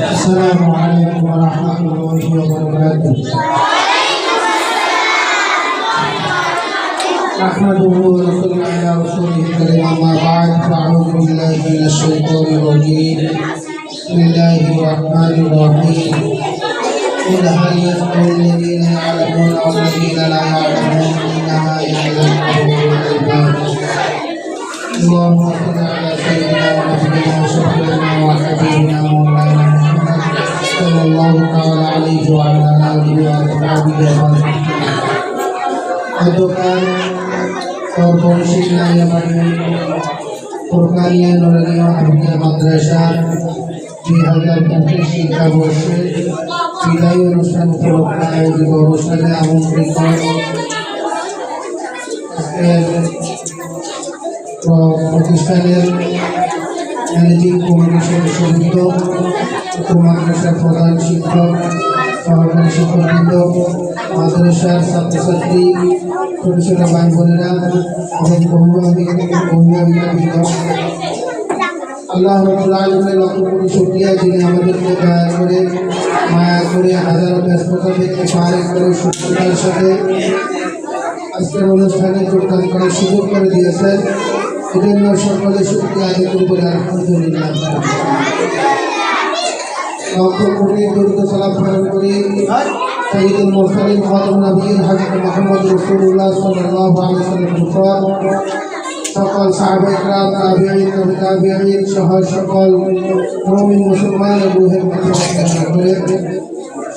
السلام عليكم ورحمة الله وبركاته. نحمده ونصلي على رسوله الكريم أما بعد فأعوذ بالله من الشيطان الرجيم بسم الله الرحمن الرحيم قل هل يستوي الذين يعلمون والذين لا يعلمون إنما يتذكر أولو الألباب. اللهم صل على سيدنا ونبينا وشفيعنا وحبيبنا مولانا محمد صلى الله تعالى عليه وعلى آله وأصحابه وسلم. Adukan Korporasi Nayaman Purkania Nuraniya Abdiya Madrasah di Hajar Putri Sika Bose Bilai Urusan Purkaya di Urusan Amun Rikon Protistaner Managing Commission Sudito Madrasah Pradhan Shikhak Sahakari Shikhak Bindo Madrasah Sabtasatri ছোট ছোট ভাই বোনেরা এবং অভিভাবক আল্লাহ রাব্বুল আলামিনের লক্ষ কোটি শুকরিয়া যিনি আমাদেরকে দয়া করে মায়া করে হাজারো ব্যস্ততা থেকে পার করে সুস্থতার সাথে আজকের অনুষ্ঠানে যোগদান করার সুযোগ করে দিয়েছেন। এজন্য সকলে শুকরিয়া আদায় করব আলহামদুলিল্লাহ। লক্ষ কোটি দরুদ সালাম প্রেরণ করি সাইয়্যিদুল মুরসালিন খাতামুন নবিয়্যিন হযরত মুহাম্মদ রাসূলুল্লাহ সাল্লাল্লাহু আলাইহি ওয়াসাল্লামের উপর সকল সাহাবায়ে কেরাম তাবিঈন তাবিঈন সহ সকল মুমিন মুসলমান রূহের মাধ্যমে করে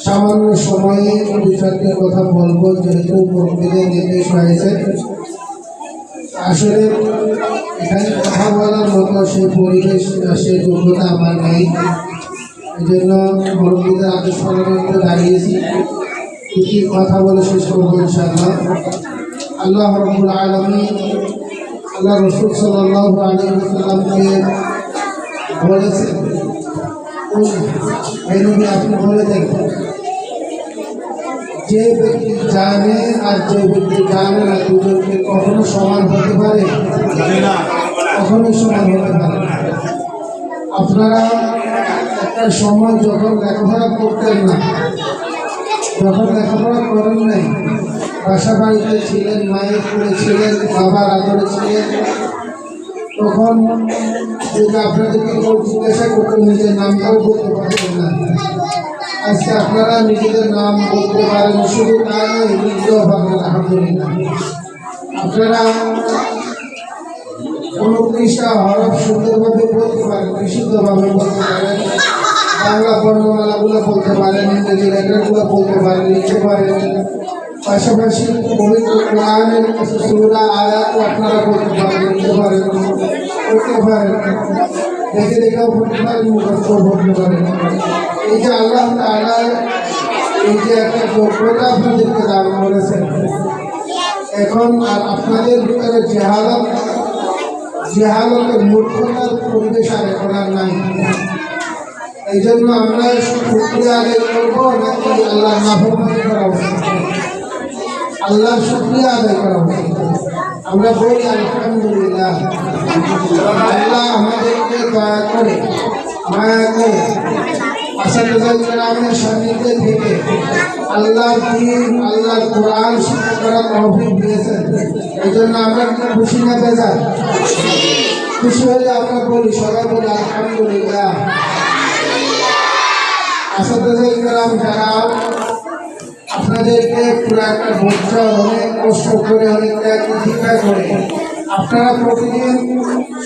সামান্য সময়ে বিষয়টি কথা বলবো যেহেতু মুরব্বিদের নির্দেশ হয়েছে। আসলে এখানে কথা বলার মতো সেই পরিবেশ সেই যোগ্যতা আমার নেই, এই জন্য মুরব্বিদের আদেশ পালন করে দাঁড়িয়েছি। কিছু কথা বলে শেষ করবো ইনশাআল্লাহ। আল্লাহ রাব্বুল আলামিন আল্লাহ রাসূল সাল্লাল্লাহু আলাইহি ওয়াসাল্লামকে বলেছেন, এই নবী আপনি বলে দেখেন যে ব্যক্তি জানে আর যে ব্যক্তি জানে না দুজনকে কখনো সমান হতে পারে না, কখনো সমান হতে পারে না। আপনারা একটা সময় যখন লেখাপড়া করতেন না, যখন লেখাপড়া করেন নাই, বাসা বাড়িতে ছিলেন, মায়ের কোলে ছিলেন, বাবার আদরে ছিলেন, তখন যদি আপনাদেরকে কেউ জিজ্ঞাসা করতেন নিজের নামটাও বলতে পারতেন না। আজকে আপনারা নিজেদের নাম বলতে পারেন, শুধু তাই নয় লিখতেও পারেন আলহামদুলিল্লাহ। আপনারা 29টা হরফ সুন্দরভাবে বলতে পারেন, বিশুদ্ধভাবে বলতে পারেন, বাংলা বর্ণমালাগুলো বলতে পারেন, ইংরেজি লেটারগুলো বলতে পারেন, লিখতে পারেন। পাশাপাশি পবিত্র কোরআনের কিছু সূরা আয়াতও আপনারা বলতে পারেন, লিখতে পারেন, পড়তে পারেন, দেখে দেখেও পড়তে পারেন, মুখস্থ পড়তে পারেন। এই যে আল্লাহ তাআলা এই যে একটা যোগ্যতা আপনাদেরকে দান করেছেন, এখন আর আপনাদের ভিতরে জেহালতের মূর্খতার পরিবেশ আর এখন আর নাই। এই জন্য আমরা শুকরিয়া আদায় করবো নাকি আল্লাহর নাফরমানি করা উচিত? আল্লাহর শুকরিয়া আদায় করা উচিত। আমরা বলি আলহামদুলিল্লাহ, আল্লাহ আমাদেরকে দয়া করে মায়া করে আসাদুল্লাহ কেরামের সান্নিধ্যে থেকে আল্লাহর দ্বীন আল্লাহর কোরআন শিক্ষা করার তৌফিক দিয়েছেন। এই জন্য আমরা খুশি না বেজার? খুশি হলে আমরা বলি, সবাই বলি আলহামদুলিল্লাহ। আসাদুল্লাহ কেরাম যারা আপনাদেরকে পুরো একটা বছর অনেক কষ্ট করে অনেক ত্যাগ করে আপনারা প্রতিদিন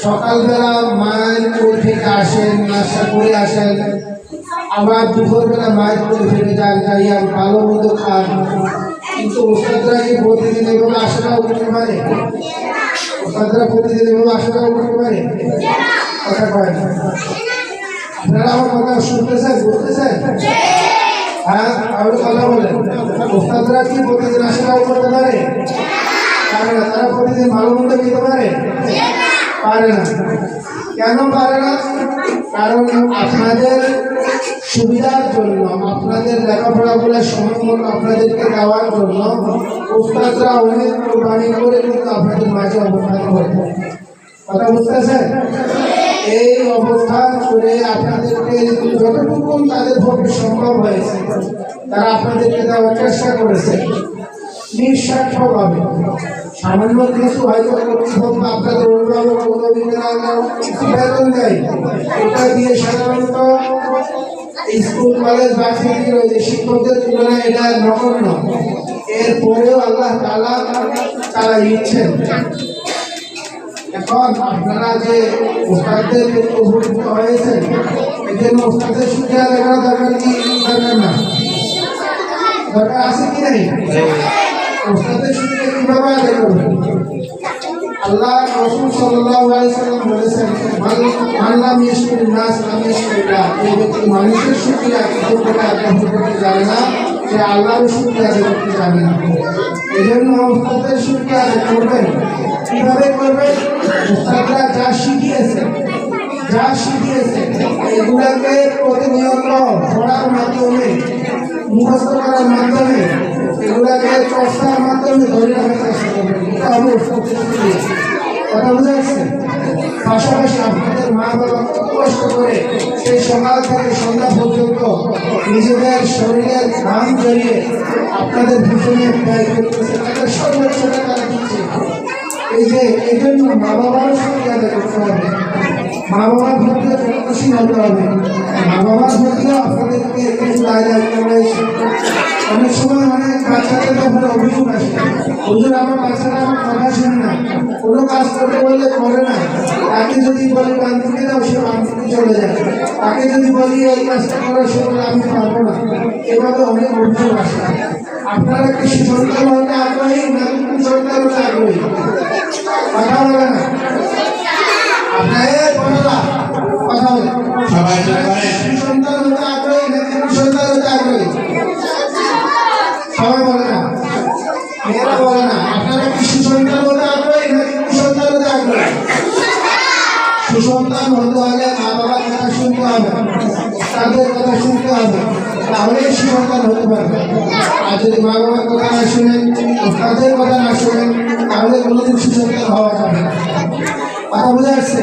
সকালবেলা মায়ের কোল থেকে আসেন, নাস্তা করে আসেন, আবার দুপুরবেলা মায়ের কোল থেকে যান, যাইয়া ভালো মন্দ খান। কিন্তু ওস্তাদরা কি প্রতিদিন এভাবে আশাটাও করতে পারে? ওস্তাদরা প্রতিদিন এভাবে আশাটাও করতে পারে? কথা কয় না। আপনারা আমার কথা শুনতেছেন, বলতেছেন? হ্যাঁ, তাহলে কথা বলেন। ওস্তাদরা কি প্রতিদিন আশাটাও করতে পারে? পারে না। তারা প্রতিদিন ভালো মন্দ খেতে পারে? পারে না। কেন পারে না? কারণ আপনাদের সুবিধার জন্য, আপনাদের লেখাপড়াগুলো সময় মতো আপনাদেরকে দেওয়ার জন্য ওস্তাদরা অনেক কোরবানি করে কিন্তু আপনাদের মাঝে অবস্থান করে। কথা বুঝতেছেন? এই অবস্থান করে আপনাদেরকে যতটুকু তাদের পক্ষে সম্ভব হয়েছে তারা আপনাদেরকে দেওয়ার চেষ্টা করেছে নিঃস্বার্থভাবে। সামান্য কিছু হয়তো কর্তৃপক্ষ আপনাদের অভিভাবক বেতন দেয়, এটা দিয়ে সাধারণত স্কুল কলেজ ভার্সিটির ওই যে শিক্ষকদের তুলনায় এটা নগণ্য। এরপরেও আল্লাহ তাআলা তারা ইচ্ছেন। এখন আপনারা যে ওস্তাদদের উপভোক্ত হয়েছেন, এই জন্য ওস্তাদের সুবিধা দেখার দরকার কি দরকার না? দরকার আছে কি নাই? ওস্তাদের সুবিধা কিভাবে আদায় করবেন? আল্লাহ রাসূল সাল্লাল্লাহু আলাইহি ওয়াসাল্লাম বলেছেন, মান লাম ইয়াশকুরিন নাস লাম ইয়াশকুরিল্লাহ। যে ব্যক্তি মানুষের শুকরিয়া কৃতজ্ঞতা আদায় করতে জানে না, সে আল্লাহর শুকরিয়া আদায় করতে জানে না। এই জন্য ওস্তাদের শুকরিয়া আদায় করবেন। কিভাবে করবেন? ওস্তাদরা যা শিখিয়েছে এগুলাকে প্রতিনিয়ত পড়ার মাধ্যমে, মুখস্থ করার মাধ্যমে, এগুলাকে চর্চার মাধ্যমে ধরে রাখার চেষ্টা করবেন। এটা হবে ওস্তাদের শুকরিয়া। কথা বুঝা যাচ্ছে? পাশাপাশি আপনাদের মা বাবা কত কষ্ট করে সেই সকাল থেকে সন্ধ্যা পর্যন্ত নিজেদের শরীরের ঘাম জড়িয়ে আপনাদের পিছনে ব্যয় করতেছে, তাদের সর্বোচ্চ টাকা দিচ্ছে। এই জন্য মা বাবারও শুকরিয়া আদায় করতে হবে। মা বাবার প্রতি যত্নশীল হতে হবে। মা বাবার প্রতিও আপনাদেরকে কিছু দায়িত্ব রয়েছে। অনেক সময় অনেক বাচ্চাদের ব্যাপারে অভিযোগ আসে, হুজুর আমার বাচ্চারা আমার কথা শুনে না, কোনো কাজ করতে বললে করে না। তাকে যদি বলি বান দিকে দাও, সে বান দিকে চলে যায়। তাকে যদি বলি এই কাজটা করো, সে বলে আমি পারবো না। এভাবে অনেক অভিযোগ আসে। আপনারা কি সন্তান হতে আগ্রহী না সন্তান হতে আগ্রহী? কথা বলে না আপনার কথা বলে সবাই সন্তান হতে আগ্রহী না সন্তান হতে আগ্রহী? সবাই বলে না, মেয়েরা বলে না। আপনারা কি সুসন্তান হতে আগ্রহী না সুসন্তান হতে আগ্রহী? সুসন্তান হতে হলে মা বাবার কথা শুনতে হবে, তাদের কথা শুনতে হবে, তাহলে সুসন্তান হতে পারবে। আর যদি মা বাবার কথা না শুনেন, তাদের কথা না শুনেন, তাহলে কোনোদিন সুসন্তান হওয়া যাবে না। কথা বোঝা যাচ্ছে?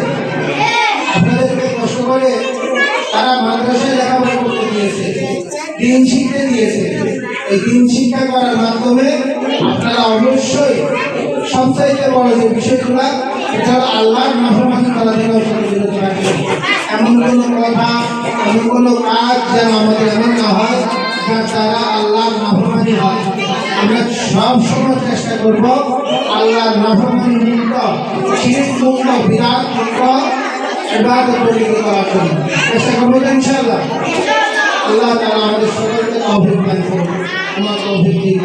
আপনাদেরকে কষ্ট করে তারা মাদ্রাসায় লেখাপড়া করতে দিয়েছে, দিন শিখতে দিয়েছে। এই দিন শিক্ষা করার মাধ্যমে আপনারা অবশ্যই সবচাইতে বড় যে বিষয়গুলো, এটা হলো আল্লাহর নাফরমানি করা থেকে বিরত রাখবেন। এমন কোনো কথা, এমন কোনো কাজ যেন আমাদের এমন না হয় যার দ্বারা আল্লাহর নাফরমানি হয়। আমরা সব সময় চেষ্টা করব আল্লাহর নাফরমানি মুক্ত, শিরক মুক্ত, বিদআত মুক্ত ইবাদত করার জন্য চেষ্টা করব ইনশাআল্লাহ। আল্লাহ তাআলা আমাদের সকলকে তৌফিক দান করুন। আমার তৌফিক দিন।